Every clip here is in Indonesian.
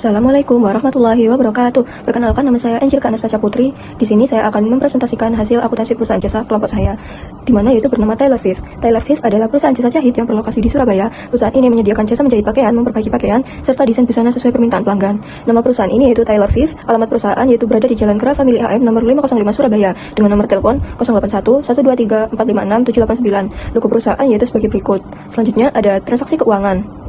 Assalamualaikum warahmatullahi wabarakatuh. Perkenalkan, nama saya Angelika Anastasia Putri. Di sini saya akan mempresentasikan hasil akuntansi perusahaan jasa kelompok saya, di mana yaitu bernama Tailor Fifth. Tailor Fifth adalah perusahaan jasa jahit yang berlokasi di Surabaya. Perusahaan ini menyediakan jasa menjahit pakaian, memperbaiki pakaian, serta desain busana sesuai permintaan pelanggan. Nama perusahaan ini yaitu Tailor Fifth. Alamat perusahaan yaitu berada di Jalan Kera Family AM nomor 505 Surabaya dengan nomor telepon 081 123 456 789. Logo perusahaan yaitu sebagai berikut. Selanjutnya ada transaksi keuangan.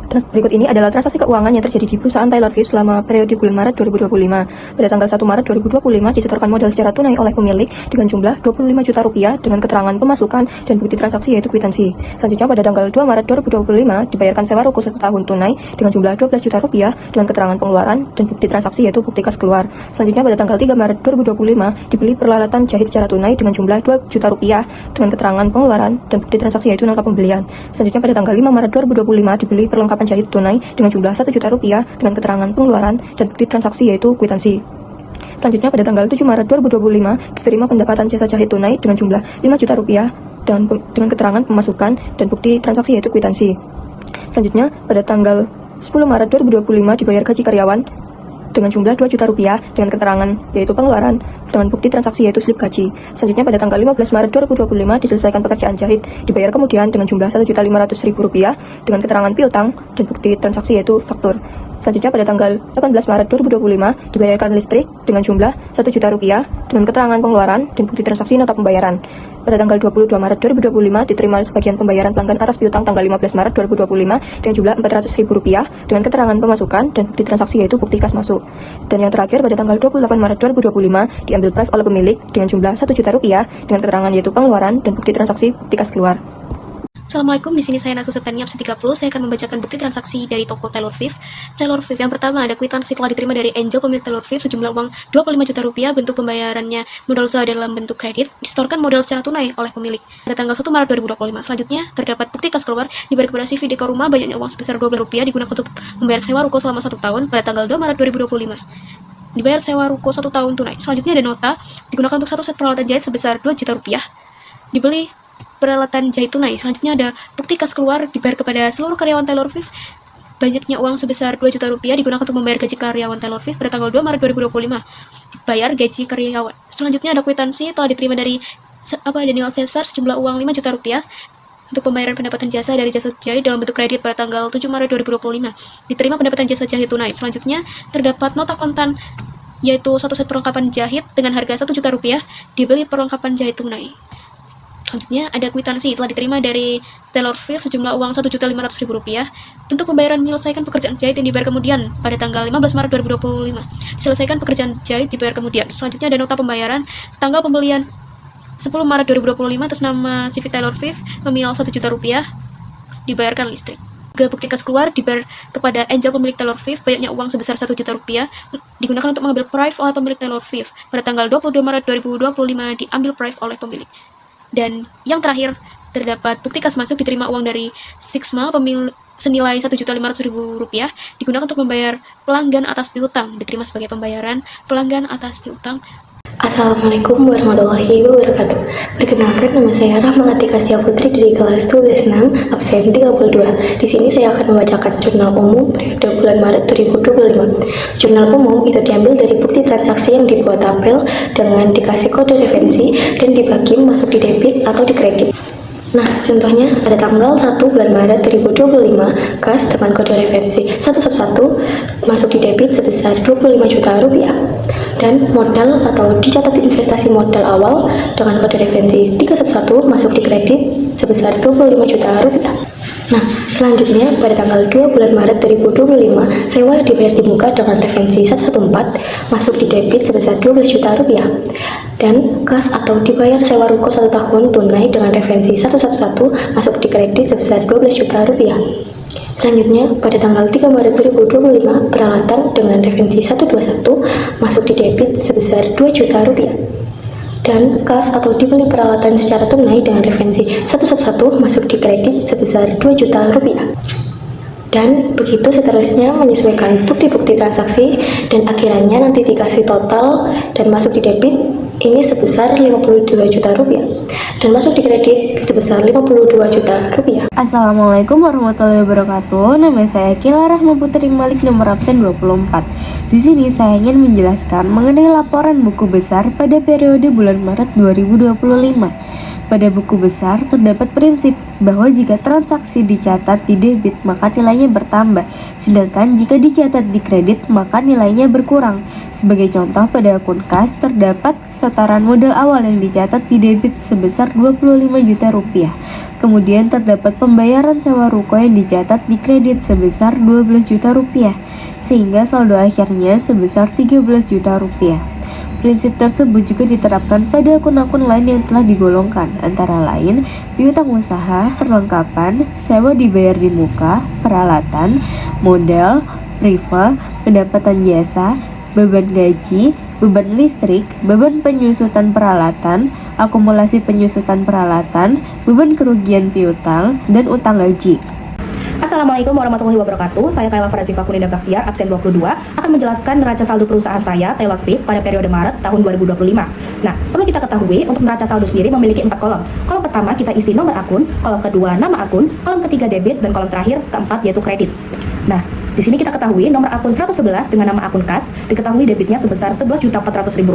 Berikut ini adalah transaksi keuangan yang terjadi di perusahaan Tailor Fifth selama periode bulan Maret 2025. Pada tanggal 1 Maret 2025 disetorkan modal secara tunai oleh pemilik dengan jumlah 25 juta rupiah dengan keterangan pemasukan dan bukti transaksi yaitu kwitansi. Selanjutnya pada tanggal 2 Maret 2025 dibayarkan sewa ruko 1 tahun tunai dengan jumlah 12 juta rupiah dengan keterangan pengeluaran dan bukti transaksi yaitu bukti kas keluar. Selanjutnya pada tanggal 3 Maret 2025 dibeli peralatan jahit secara tunai dengan jumlah 2 juta rupiah dengan keterangan pengeluaran dan bukti transaksi yaitu nota pembelian. Selanjutnya pada tanggal 5 Maret 2025 dibeli perlengkapan jahit tunai dengan jumlah 1 juta rupiah dengan keterangan pengeluaran dan bukti transaksi yaitu kwitansi. Selanjutnya pada tanggal 7 Maret 2025 diterima pendapatan jasa jahit tunai dengan jumlah 5 juta rupiah dan dengan keterangan pemasukan dan bukti transaksi yaitu kwitansi. Selanjutnya pada tanggal 10 Maret 2025 dibayar gaji karyawan dengan jumlah 2 juta rupiah dengan keterangan yaitu pengeluaran dengan bukti transaksi yaitu slip gaji. Selanjutnya pada tanggal 15 Maret 2025 diselesaikan pekerjaan jahit, dibayar kemudian dengan jumlah 1.500.000 rupiah dengan keterangan piutang dan bukti transaksi yaitu faktur. Selanjutnya pada tanggal 18 Maret 2025 dibayarkan listrik dengan jumlah 1 juta rupiah dengan keterangan pengeluaran dan bukti transaksi nota pembayaran. Pada tanggal 22 Maret 2025 diterima sebagian pembayaran pelanggan atas piutang tanggal 15 Maret 2025 dengan jumlah 400.000 rupiah dengan keterangan pemasukan dan bukti transaksi yaitu bukti kas masuk. Dan yang terakhir pada tanggal 28 Maret 2025 diambil prive oleh pemilik dengan jumlah 1 juta rupiah dengan keterangan yaitu pengeluaran dan bukti transaksi bukti kas keluar. Assalamualaikum, di sini saya Natsu Setania Absen 30. Saya akan membacakan bukti transaksi dari toko Tailor Fifth. Tailor Fifth yang pertama ada kwitansi telah diterima dari Angel pemilik Tailor Fifth sejumlah uang 25 juta rupiah, bentuk pembayarannya modal usaha dalam bentuk kredit, disetorkan modal secara tunai oleh pemilik. Pada tanggal 1 Maret 2025 selanjutnya terdapat bukti kas keluar dibayar kepada CV Dekor Rumah banyaknya uang sebesar 12 rupiah digunakan untuk membayar sewa ruko selama 1 tahun pada tanggal 2 Maret 2025. Dibayar sewa ruko 1 tahun tunai. Selanjutnya ada nota digunakan untuk 1 set peralatan jahit sebesar 2 juta rupiah. Dibeli peralatan jahit tunai. Selanjutnya ada bukti kas keluar dibayar kepada seluruh karyawan Tailor Fifth banyaknya uang sebesar 2 juta rupiah digunakan untuk membayar gaji karyawan Tailor Fifth pada tanggal 2 Maret 2025. Bayar gaji karyawan. Selanjutnya ada kwitansi telah diterima dari Daniel Caesar sejumlah uang 5 juta rupiah untuk pembayaran pendapatan jasa dari jasa jahit dalam bentuk kredit pada tanggal 7 Maret 2025. Diterima pendapatan jasa jahit tunai. Selanjutnya terdapat nota kontan yaitu 1 set perlengkapan jahit dengan harga 1 juta rupiah dibeli perlengkapan jahit tunai. Selanjutnya ada kwitansi telah diterima dari Tailor Fifth sejumlah uang 1.500.000 rupiah untuk pembayaran menyelesaikan pekerjaan jahit yang dibayar kemudian pada tanggal 15 Maret 2025. Diselesaikan pekerjaan jahit dibayar kemudian. Selanjutnya ada nota pembayaran tanggal pembelian 10 Maret 2025 atas nama CV Tailor Fifth nominal 1 juta rupiah dibayarkan listrik. Bukti kas keluar dibayar kepada Angel pemilik Tailor Fifth banyaknya uang sebesar 1 juta rupiah digunakan untuk mengambil prive oleh pemilik Tailor Fifth pada tanggal 22 Maret 2025 diambil prive oleh pemilik. Dan yang terakhir terdapat bukti kas masuk diterima uang dari Sixma senilai 1.500.000 rupiah digunakan untuk membayar pelanggan atas piutang, diterima sebagai pembayaran pelanggan atas piutang. Assalamualaikum warahmatullahi wabarakatuh. Perkenalkan, nama saya Rahma Atika Sia Putri dari kelas 12 6 absen 32. Di sini saya akan membacakan jurnal umum periode bulan Maret 2025. Jurnal umum itu diambil dari bukti transaksi yang dibuat tabel dengan dikasih kode referensi dan dibagi masuk di debit atau di kredit. Nah, contohnya pada tanggal 1 bulan Maret 2025, kas dengan kode referensi 111 masuk di debit sebesar 25 juta rupiah. Dan modal atau dicatat investasi modal awal dengan kode referensi 311 masuk di kredit sebesar 25 juta rupiah. Nah, selanjutnya pada tanggal 2 bulan Maret 2025, sewa dibayar di muka dengan referensi 114 masuk di debit sebesar 12 juta rupiah. Dan kas atau dibayar sewa ruko 1 tahun tunai dengan referensi 111 masuk di kredit sebesar 12 juta rupiah. Selanjutnya, pada tanggal 3 Maret 2025, peralatan dengan referensi 121 masuk di debit sebesar 2 juta rupiah. Dan kas atau dibeli peralatan secara tunai dengan referensi 111 masuk di kredit sebesar 2 juta rupiah. Dan begitu seterusnya menyesuaikan bukti-bukti transaksi dan akhirannya nanti dikasih total dan masuk di debit ini sebesar 52 juta rupiah dan masuk di kredit sebesar 52 juta rupiah. Assalamualaikum warahmatullahi wabarakatuh. Nama saya Kila Rahma Putri Malik, nomor absen 24. Di sini saya ingin menjelaskan mengenai laporan buku besar pada periode bulan Maret 2025. Pada buku besar terdapat prinsip bahwa jika transaksi dicatat di debit maka nilainya bertambah, sedangkan jika dicatat di kredit maka nilainya berkurang. Sebagai contoh, pada akun kas terdapat setoran modal awal yang dicatat di debit sebesar 25 juta rupiah. Kemudian terdapat pembayaran sewa ruko yang dicatat di kredit sebesar 12 juta rupiah, sehingga saldo akhirnya sebesar 13 juta rupiah. Prinsip tersebut juga diterapkan pada akun-akun lain yang telah digolongkan, antara lain piutang usaha, perlengkapan, sewa dibayar di muka, peralatan, modal, priva, pendapatan jasa, beban gaji, beban listrik, beban penyusutan peralatan, akumulasi penyusutan peralatan, beban kerugian piutang, dan utang gaji. Assalamualaikum warahmatullahi wabarakatuh. Saya Kayla Farazifa Kunida Baktiar, absen 22, akan menjelaskan neraca saldo perusahaan saya, Taylor Swift, pada periode Maret tahun 2025. Nah, perlu kita ketahui, untuk neraca saldo sendiri memiliki 4 kolom. Kolom pertama kita isi nomor akun, kolom kedua nama akun, kolom ketiga debit, dan kolom terakhir keempat yaitu kredit. Nah, di sini kita ketahui nomor akun 111 dengan nama akun kas diketahui debitnya sebesar Rp11.400.000.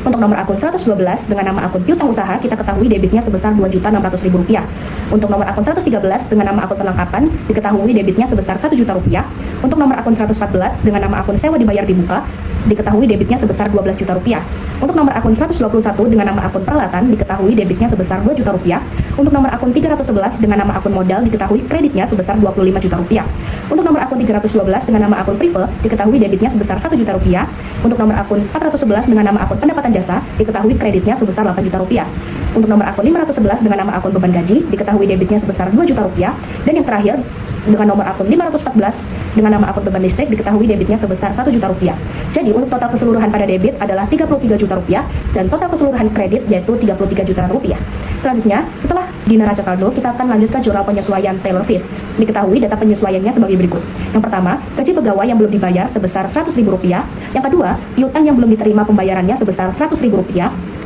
Untuk nomor akun 112 dengan nama akun piutang usaha kita ketahui debitnya sebesar Rp2.600.000. Untuk nomor akun 113 dengan nama akun perlengkapan diketahui debitnya sebesar Rp1 juta. Untuk nomor akun 114 dengan nama akun sewa dibayar di muka diketahui debitnya sebesar Rp12 juta. Untuk nomor akun 121 dengan nama akun peralatan diketahui debitnya sebesar Rp2 juta. Untuk nomor akun 311 dengan nama akun modal diketahui kreditnya sebesar Rp25 juta. Untuk nomor akun 312 dengan nama akun prive diketahui debitnya sebesar Rp1 juta. Untuk nomor akun 411 dengan nama akun pendapatan jasa diketahui kreditnya sebesar Rp8 juta. Untuk nomor akun 511 dengan nama akun beban gaji diketahui debitnya sebesar Rp2 juta. Dan yang terakhir dengan nomor akun 514 dengan nama akun beban listrik diketahui debitnya sebesar Rp1 juta. Jadi untuk total keseluruhan pada debit adalah Rp33 juta dan total keseluruhan kredit yaitu Rp33 juta. Selanjutnya, setelah di neraca saldo, kita akan lanjut ke jurnal penyesuaian Taylor Swift. Diketahui data penyesuaiannya sebagai berikut. Yang pertama, gaji pegawai yang belum dibayar sebesar Rp100.000. Yang kedua, piutang yang belum diterima pembayarannya sebesar Rp100.000.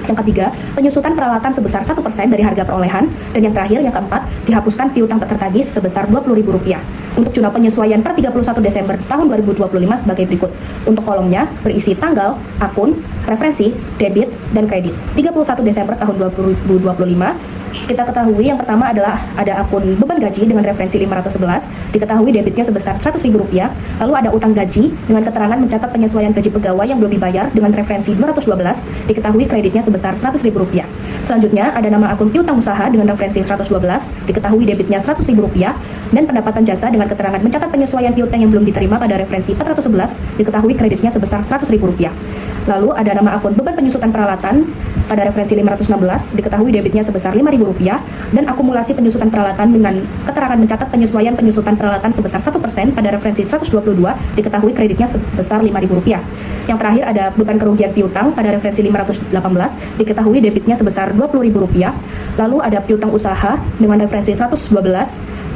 Yang ketiga, penyusutan peralatan sebesar 1% dari harga perolehan. Dan yang terakhir, yang keempat, dihapuskan piutang tak tertagih sebesar Rp20.000. Untuk jurnal penyesuaian per 31 Desember tahun 2025 sebagai berikut. Untuk kolomnya berisi tanggal, akun, referensi, debit, dan kredit. 31 Desember tahun 2025, kita ketahui yang pertama adalah ada akun beban gaji dengan referensi 511, diketahui debitnya sebesar Rp100.000. Lalu ada utang gaji dengan keterangan mencatat penyesuaian gaji pegawai yang belum dibayar dengan referensi 212, diketahui kreditnya sebesar Rp100.000. Selanjutnya ada nama akun piutang usaha dengan referensi 112, diketahui debitnya Rp100.000, dan pendapatan jasa dengan keterangan mencatat penyesuaian piutang yang belum diterima pada referensi 411, diketahui kreditnya sebesar Rp100.000. Lalu ada nama akun beban penyusutan peralatan pada referensi 516, diketahui debitnya sebesar Rp5.000, dan akumulasi penyusutan peralatan dengan keterangan mencatat penyesuaian penyusutan peralatan sebesar 1% pada referensi 122, diketahui kreditnya sebesar Rp5.000. Yang terakhir ada beban kerugian piutang pada referensi 518, diketahui debitnya sebesar Rp20.000. Lalu ada piutang usaha dengan referensi 112,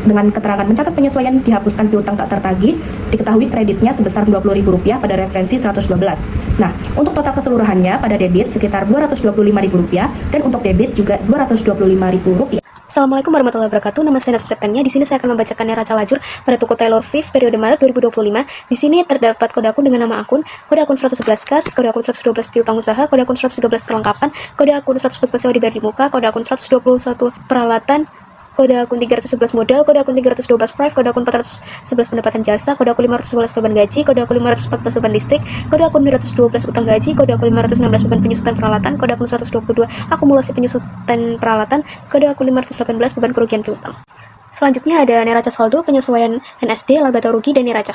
dengan keterangan mencatat penyesuaian dihapuskan piutang tak tertagih, diketahui kreditnya sebesar Rp20.000 pada referensi 112. Nah, untuk total keseluruhannya pada debit sekitar Rp225.000 dan untuk debit juga Rp225.000. Assalamualaikum warahmatullahi wabarakatuh. Nama saya Nasu Septania. Di sini saya akan membacakan neraca lajur pada toko Taylor Swift periode Maret 2025. Di sini terdapat kode akun dengan nama akun, kode akun 111 kas, kode akun 112 piutang usaha, kode akun 113 perlengkapan, kode akun 114 sewa dibayar di muka, kode akun 121 peralatan, kode akun 311 modal, kode akun 312 prive, kode akun 411 pendapatan jasa, kode akun 511 beban gaji, kode akun 514 beban listrik, kode akun 512 utang gaji, kode akun 516 beban penyusutan peralatan, kode akun 122 akumulasi penyusutan peralatan, kode akun 518 beban kerugian piutang. Selanjutnya ada neraca saldo, penyesuaian NSD, laba atau rugi, dan neraca.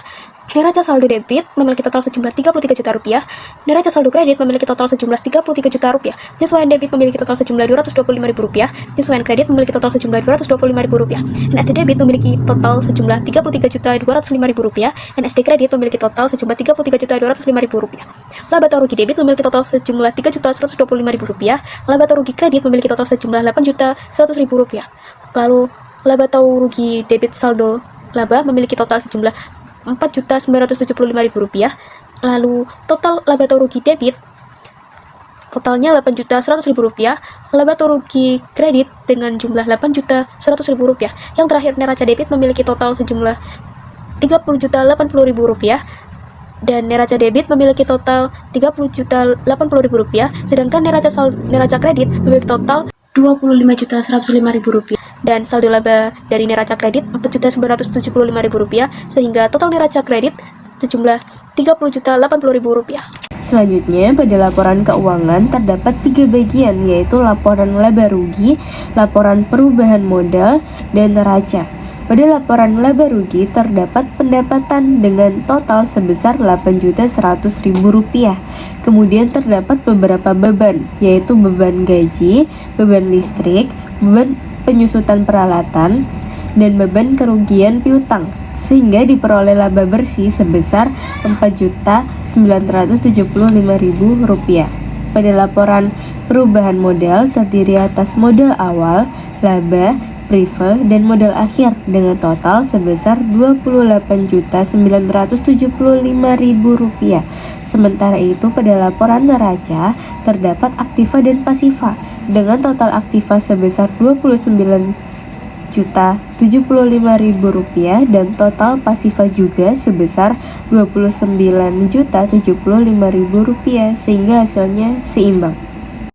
Neraca saldo debit memiliki total sejumlah Rp33 juta. Neraca saldo kredit memiliki total sejumlah Rp33 juta. Penyesuaian debit memiliki total sejumlah Rp225.000. Penyesuaian kredit memiliki total sejumlah Rp225.000. NSD debit memiliki total sejumlah Rp33.205.000. NSD kredit memiliki total sejumlah Rp33.205.000. Laba atau rugi debit memiliki total sejumlah Rp3.125.000. Laba atau rugi kredit memiliki total sejumlah Rp8.100.000. Lalu laba atau rugi debit saldo laba memiliki total sejumlah Rp4.975.000. Lalu total laba atau rugi debit totalnya Rp8.100.000, laba atau rugi kredit dengan jumlah Rp8.100.000. Yang terakhir, neraca debit memiliki total sejumlah Rp30.080.000 dan neraca debit memiliki total Rp30.080.000, sedangkan neraca kredit memiliki total Rp25.105.000 dan saldo laba dari neraca kredit Rp4.975.000, sehingga total neraca kredit sejumlah Rp30.080.000. Selanjutnya, pada laporan keuangan terdapat 3 bagian, yaitu laporan laba rugi, laporan perubahan modal, dan neraca. Pada laporan laba rugi terdapat pendapatan dengan total sebesar Rp8.100.000. Kemudian terdapat beberapa beban, yaitu beban gaji, beban listrik, beban penyusutan peralatan, dan beban kerugian piutang, sehingga diperoleh laba bersih sebesar Rp4.975.000. Pada laporan perubahan modal terdiri atas modal awal, laba, prive, dan modal akhir dengan total sebesar Rp28.975.000. Sementara itu pada laporan neraca terdapat aktiva dan pasiva dengan total aktiva sebesar Rp29.075.000 dan total pasiva juga sebesar Rp29.075.000, sehingga hasilnya seimbang.